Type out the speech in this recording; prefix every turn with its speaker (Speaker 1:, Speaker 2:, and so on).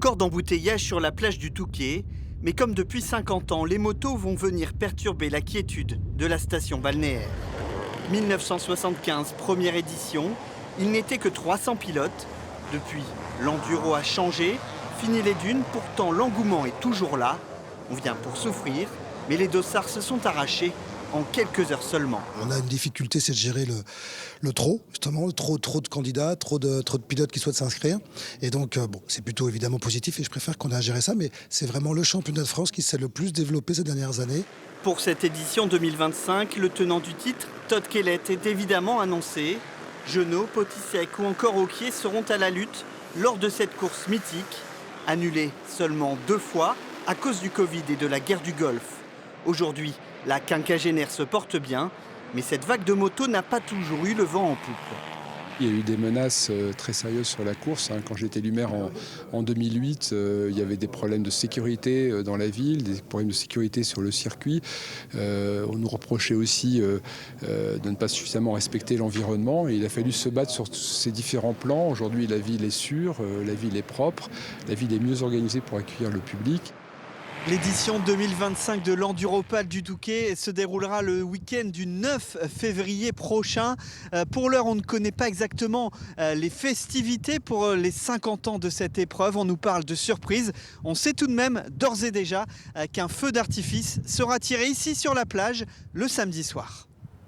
Speaker 1: Encore d'embouteillage sur la plage du Touquet, mais comme depuis 50 ans, les motos vont venir perturber la quiétude de la station balnéaire. 1975, première édition, il n'était que 300 pilotes. Depuis, l'enduro a changé, fini les dunes, pourtant l'engouement est toujours là. On vient pour souffrir, mais les dossards se sont arrachés en quelques heures seulement.
Speaker 2: On a une difficulté, c'est de gérer le trop, justement, trop de candidats, trop de pilotes qui souhaitent s'inscrire. Et donc, c'est plutôt évidemment positif et je préfère qu'on ait à gérer ça, mais c'est vraiment le championnat de France qui s'est le plus développé ces dernières années.
Speaker 1: Pour cette édition 2025, le tenant du titre, Todd Kellett, est évidemment annoncé. Genot, Potisek ou encore Auquier seront à la lutte lors de cette course mythique, annulée seulement 2 fois à cause du Covid et de la guerre du Golfe. Aujourd'hui, la quinquagénaire se porte bien, mais cette vague de motos n'a pas toujours eu le vent en poupe.
Speaker 3: Il y a eu des menaces très sérieuses sur la course. Quand j'étais élu maire en 2008, il y avait des problèmes de sécurité dans la ville, des problèmes de sécurité sur le circuit. On nous reprochait aussi de ne pas suffisamment respecter l'environnement. Et il a fallu se battre sur ces différents plans. Aujourd'hui, la ville est sûre, la ville est propre, la ville est mieux organisée pour accueillir le public.
Speaker 1: L'édition 2025 de l'Enduropal du Touquet se déroulera le week-end du 9 février prochain. Pour l'heure, on ne connaît pas exactement les festivités pour les 50 ans de cette épreuve. On nous parle de surprise. On sait tout de même d'ores et déjà qu'un feu d'artifice sera tiré ici sur la plage le samedi soir.